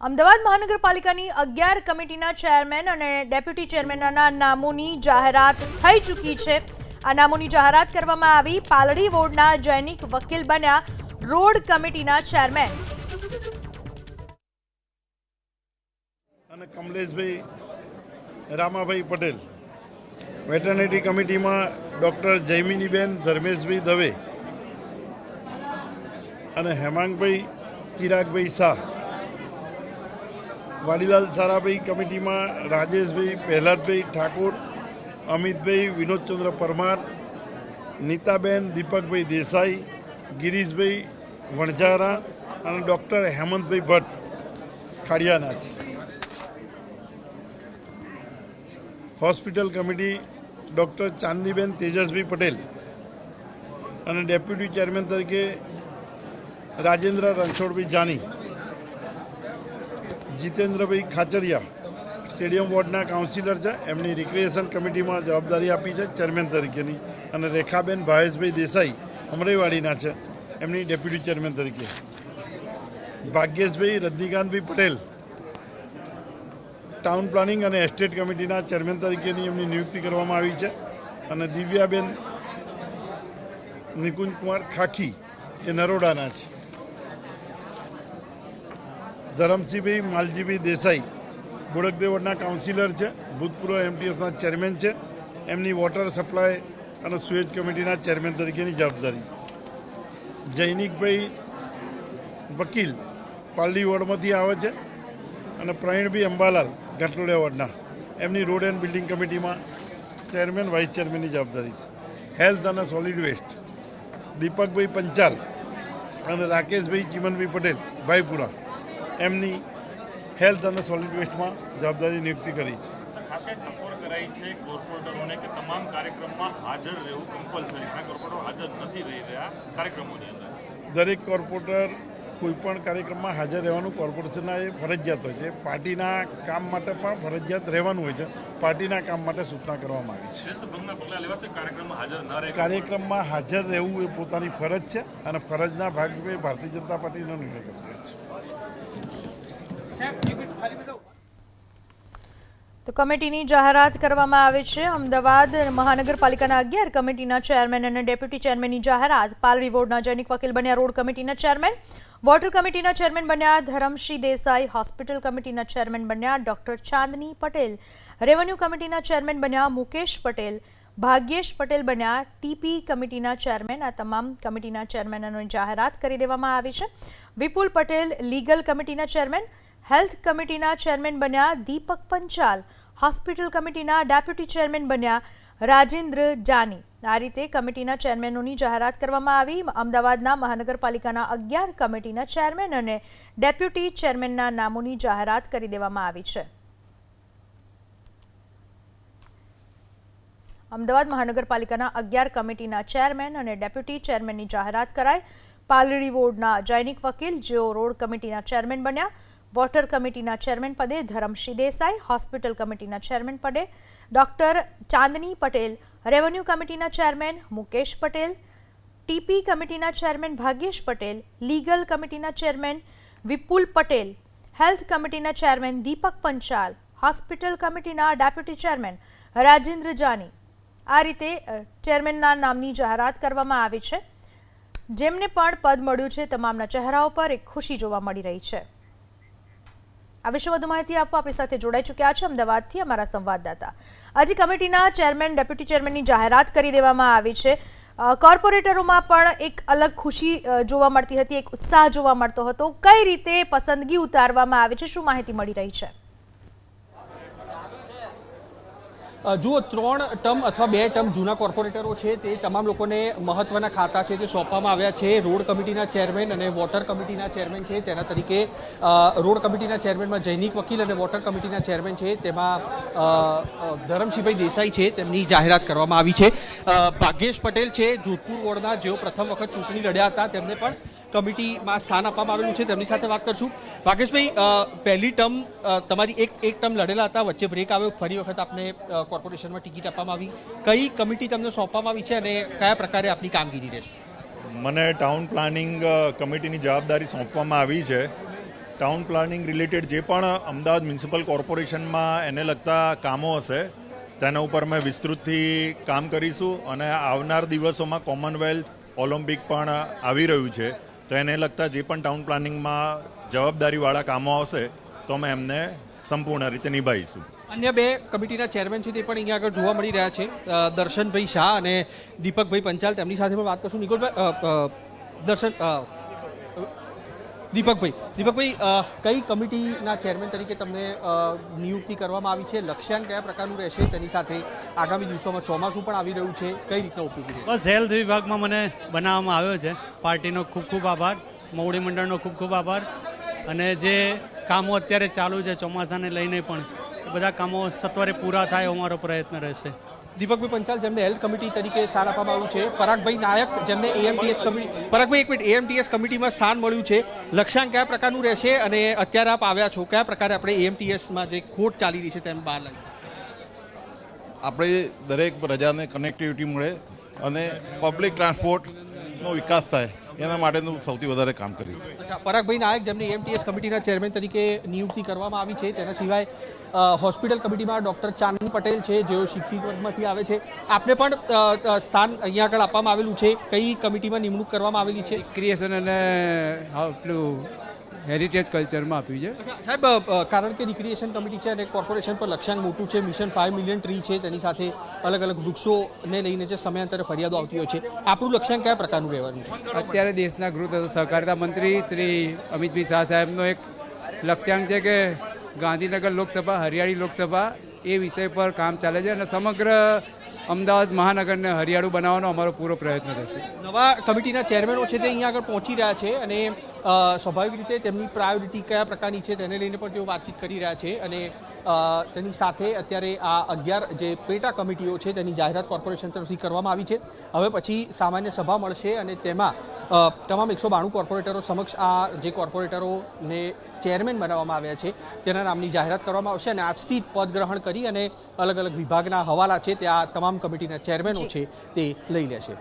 અમદાવાદ મહાનગરપાલિકાની 11 કમિટીના ચેરમેન અને ડેપ્યુટી ચેરમેનના નામોની જાહેરાત થઈ ચૂકી છે। આ નામોની જાહેરાત કરવામાં આવી। પાલડી વોર્ડના જૈનિક વકીલ બન્યા રોડ કમિટીના ચેરમેન અને કમલેશભાઈ રામાભાઈ પટેલ। વેટરનરી કમિટીમાં ડૉક્ટર જયમિનીબેન ધર્મેશભાઈ દવે અને હેમાંગભાઈ ચિરાગભાઈ શાહ। વાડીલાલ સારાભાઈ કમિટીમાં રાજેશભાઈ પ્રહલાદભાઈ ઠાકોર, અમિતભાઈ વિનોદચંદ્ર પરમાર, નીતાબેન દીપકભાઈ દેસાઈ, ગિરીશભાઈ વણઝારા અને ડૉક્ટર હેમંતભાઈ ભટ્ટ ખાડિયાના છે। Hospital committee doctor Chandniben તેજસભાઈ Patel અને ડેપ્યુટી ચેરમેન તરીકે રાજેન્દ્ર રણછોડભાઈ જાની। જીતેન્દ્રભાઈ ખાચરિયા સ્ટેડિયમ વોર્ડના કાઉન્સિલર છે, એમની રિક્રિએશન કમિટીમાં જવાબદારી આપી છે ચેરમેન તરીકેની। અને રેખાબેન ભાવેશભાઈ દેસાઈ અમરેવાડીના છે, એમની ડેપ્યુટી ચેરમેન તરીકે। ભાગ્યેશભાઈ રજનીકાંતભાઈ પટેલ ટાઉન પ્લાનિંગ અને એસ્ટેટ કમિટીના ચેરમેન તરીકેની એમની નિયુક્તિ કરવામાં આવી છે। અને દિવ્યાબેન નિકુંજકુમાર ખાખી એ નરોડાના છે। ધરમસિંહભાઈ માલજીભાઈ દેસાઈ બોડકદેવ વોર્ડના કાઉન્સિલર છે, ભૂતપૂર્વ એમટીએસના ચેરમેન છે, એમની વોટર સપ્લાય અને સુએજ કમિટીના ચેરમેન તરીકેની જવાબદારી। જૈનિકભાઈ વકીલ પાલડી વોર્ડમાંથી આવે છે અને પ્રવીણભાઈ અંબાલાલ ઘાટલોડિયા વોર્ડના, એમની રોડ એન્ડ બિલ્ડિંગ કમિટીમાં ચેરમેન વાઇસ ચેરમેનની જવાબદારી છે। હેલ્થ અને સોલિડ વેસ્ટ દીપકભાઈ પંચાલ અને રાકેશભાઈ ચીમનભાઈ પટેલ ભાઈપુરા, એમની હેલ્થ અને સોલિડ વેસ્ટમાં જવાબદારી નિયુક્તિ કરી છે। ખાસ કરીને ટકોર કરાઈ છે કોર્પોરેટરોને કે તમામ કાર્યક્રમમાં હાજર રહેવું કમ્પલસરી। કોર્પોરેટરો હાજર નથી રહી રહ્યા કાર્યક્રમોની અંદર। દરેક કોર્પોરેટર કોઈપણ કાર્યક્રમમાં હાજર રહેવાનું કોર્પોરેશનના એ ફરજિયાત હોય છે। પાર્ટીના કામ માટે પણ ફરજિયાત રહેવાનું હોય છે। પાર્ટીના કામ માટે સૂચના કરવામાં આવી છે। કાર્યક્રમમાં હાજર રહેવું એ પોતાની ફરજ છે અને ફરજના ભાગરૂપે ભારતીય જનતા પાર્ટીનો નિર્ણય કરતી હોય છે। તો કમિટીની જાહેરાત કરવામાં આવે છે। અમદાવાદ મહાનગરપાલિકાના 11 કમિટીના ચેરમેન અને ડેપ્યુટી ચેરમેનની જાહેરાત। પાલડી વોર્ડના જૈનિક વકીલ બન્યા રોડ કમિટીના ચેરમેન। વોટર કમિટીના ચેરમેન બન્યા ધરમસિંહ દેસાઈ। હોસ્પિટલ કમિટીના ચેરમેન બન્યા ડૉક્ટર ચાંદની પટેલ। રેવન્યુ કમિટીના ચેરમેન બન્યા મુકેશ પટેલ। ભાગ્યેશ પટેલ બન્યા ટીપી કમિટીના ચેરમેન। આ તમામ કમિટીના ચેરમેનોની જાહેરાત કરી દેવામાં આવી છે। વિપુલ પટેલ લીગલ કમિટીના ચેરમેન। હેલ્થ કમિટીના ચેરમેન બન્યા દીપક પંચાલ। હોસ્પિટલ કમિટીના ડેપ્યુટી ચેરમેન બન્યા રાજેન્દ્ર જાની। આ રીતે કમિટીના ચેરમેનોની જાહેરાત કરવામાં આવી। અમદાવાદના મહાનગરપાલિકાના 11 કમિટીના ચેરમેન અને ડેપ્યુટી ચેરમેનના નામોની જાહેરાત કરી દેવામાં આવી છે। અમદાવાદ મહાનગરપાલિકાના 11 કમિટીના ચેરમેન અને ડેપ્યુટી ચેરમેનની જાહેરાત કરાઈ। પાલડી વોર્ડના જૈનિક વકીલ જેઓ રોડ કમિટીના ચેરમેન બન્યા। વોટર કમિટીના ચેરમેન પદે ધરમસિંહ દેસાઈ। હોસ્પિટલ કમિટીના ચેરમેન પદે ડૉક્ટર ચાંદની પટેલ। રેવન્યુ કમિટીના ચેરમેન મુકેશ પટેલ। ટીપી કમિટીના ચેરમેન ભાગ્યેશ પટેલ। લીગલ કમિટીના ચેરમેન વિપુલ પટેલ। હેલ્થ કમિટીના ચેરમેન દીપક પંચાલ। હોસ્પિટલ કમિટીના ડેપ્યુટી ચેરમેન રાજેન્દ્ર જાની। આ રીતે ચેરમેનના નામની જાહેરાત કરવામાં આવી છે। જેમને પણ પદ મળ્યું છે તમામના ચહેરાઓ પર એક ખુશી જોવા મળી રહી છે। આ વિશે વધુ માહિતી આપવા આપણી સાથે જોડાઈ ચૂક્યા છે અમદાવાદથી અમારા સંવાદદાતા। આજે કમિટીના ચેરમેન ડેપ્યુટી ચેરમેનની જાહેરાત કરી દેવામાં આવી છે। કોર્પોરેટરોમાં પણ એક અલગ ખુશી જોવા મળતી હતી, એક ઉત્સાહ જોવા મળતો હતો। કઈ રીતે પસંદગી ઉતારવામાં આવી છે, શું માહિતી મળી રહી છે? જુઓ, 3 ટર્મ અથવા 2 ટર્મ જૂના કોર્પોરેટરો છે તે તમામ લોકોને મહત્વના ખાતા છે તે સોંપવામાં આવ્યા છે। રોડ કમિટીના ચેરમેન અને વોટર કમિટીના ચેરમેન છે તેના તરીકે રોડ કમિટીના ચેરમેનમાં જૈનિક વકીલ અને વોટર કમિટીના ચેરમેન છે તેમાં ધરમસિંહભાઈ દેસાઈ છે, તેમની જાહેરાત કરવામાં આવી છે। ભાગ્યેશ પટેલ છે જોધપુર વોર્ડના, જેઓ પ્રથમ વખત ચૂંટણી લડ્યા હતા, તેમને પણ કમિટીમાં સ્થાન આપવામાં આવેલું છે। તેમની સાથે વાત કરશું। ભાગ્યેશભાઈ, પહેલી ટર્મ તમારી એક ટર્મ લડેલા હતા, વચ્ચે બ્રેક આવ્યો, ફરી વખત આપને કોર્પોરેશનમાં ટિકિટ આપવામાં આવી। કઈ કમિટી તમને સોંપવામાં આવી છે અને કયા પ્રકારે આપની કામગીરી રહેશે? મને ટાઉન પ્લાનિંગ કમિટીની જવાબદારી સોંપવામાં આવી છે। ટાઉન પ્લાનિંગ રિલેટેડ જે પણ અમદાવાદ મ્યુનિસિપલ કોર્પોરેશનમાં એને લગતા કામો હશે તેના ઉપર અમે વિસ્તૃતથી કામ કરીશું અને આવનાર દિવસોમાં કોમનવેલ્થ ઓલિમ્પિક પણ આવી રહ્યું છે તો એને લગતા જે પણ ટાઉન પ્લાનિંગમાં જવાબદારીવાળા કામો આવશે તો અમે એમને સંપૂર્ણ રીતે નિભાવીશું. અન્ય બે કમિટીના ચેરમેન છે તે પણ અહીંયા આગળ જોવા મળી રહ્યા છે, દર્શનભાઈ શાહ અને દીપકભાઈ પંચાલ. તેમની સાથે પણ વાત કરશું. દીપકભાઈ કઈ કમિટીના ચેરમેન તરીકે તમને નિયુક્તિ કરવામાં આવી છે? લક્ષ્યાંક કયા પ્રકારનું રહેશે? તેની સાથે આગામી દિવસોમાં ચોમાસું પણ આવી રહ્યું છે, કઈ રીતના ઉપયોગી રહેશે? બસ હેલ્થ વિભાગમાં મને બનાવવામાં આવ્યો છે. પાર્ટીનો ખૂબ ખૂબ આભાર, મોવડી મંડળનો ખૂબ ખૂબ આભાર. અને જે કામો અત્યારે ચાલુ છે ચોમાસાને લઈને પણ એ બધા કામો સત્વરે પૂરા થાય એવો મારો પ્રયત્ન રહેશે. દીપકભાઈ પંચાલ જેમને હેલ્થ કમિટી તરીકે સ્થાન આપવામાં આવ્યું છે, પરાગભાઈ નાયક જેમને એએમટીએસ કમિટી, પરાગભાઈ એક મિનિટ, એએમટીએસ કમિટીમાં સ્થાન મળ્યું છે, લક્ષ્યાંક કયા પ્રકારનું રહેશે અને અત્યારે આપ આવ્યા છો કયા પ્રકારે આપણે એએમટીએસમાં જે ખોટ ચાલી રહી છે તેમ બહાર લાવી? આપણે દરેક પ્રજાને કનેક્ટિવિટી મળે અને પબ્લિક ટ્રાન્સપોર્ટનો વિકાસ થાય એના માટેનું સૌથી વધારે કામ કરીશું. અચ્છા, પરાગભાઈ નાયક જેમને એએમટીએસ કમિટીના ચેરમેન તરીકે નિયુક્તિ કરવામાં આવી છે, તેના સિવાય હોસ્પિટલ કમિટીમાં ડૉક્ટર ચાંદની પટેલ છે જેઓ શિક્ષિત વર્ગમાંથી આવે છે. આપને પણ સ્થાન અહીંયા આગળ આપવામાં આવેલું છે, કઈ કમિટીમાં નિમણૂક કરવામાં આવેલી છે? ક્રિએશન અને પેલું હેરિટેજ કલ્ચરમાં આપ્યું છે. અચ્છા સાહેબ, કારણ કે રિક્રિએશન કમિટી છે અને કોર્પોરેશન પર લક્ષ્યાંક મોટું છે, મિશન 5 મિલિયન ટ્રી છે, તેની સાથે અલગ અલગ વૃક્ષોને લઈને જે સમયાંતરે ફરિયાદો આવતી હોય છે, આપણું લક્ષ્યાંક કયા પ્રકારનું રહેવાનું છે? અત્યારે દેશના ગૃહ તથા સહકારિતા મંત્રી શ્રી અમિતભાઈ શાહ સાહેબનો એક લક્ષ્યાંક છે કે ગાંધીનગર લોકસભા હરિયાળી લોકસભા એ વિષય પર કામ ચાલે છે અને સમગ્ર અમદાવાદ મહાનગરને હરિયાળું બનાવવાનો અમારો પૂરો પ્રયત્ન રહેશે. નવા કમિટીના ચેરમેનો છે તે અહીંયા આગળ પહોંચી રહ્યા છે અને સ્વાભાવિક રીતે તેમની પ્રાયોરિટી કયા પ્રકારની છે તેને લઈને પણ તેઓ વાતચીત કરી રહ્યા છે અને તેની સાથે અત્યારે આ 11 જે પેટા કમિટીઓ છે તેની જાહેરાત કોર્પોરેશન તરફથી કરવામાં આવી છે. હવે પછી સામાન્ય સભા મળશે અને તેમાં તમામ 192 કોર્પોરેટરો સમક્ષ આ જે કોર્પોરેટરોને ચેરમેન બનાવવામાં આવ્યા છે તેના નામની જાહેરાત કરવામાં આવશે અને આજથી પદ ગ્રહણ કરી અને અલગ અલગ વિભાગના હવાલા છે તે આ તમામ કમિટીના ચેરમેનો છે તે લઈ લેશે.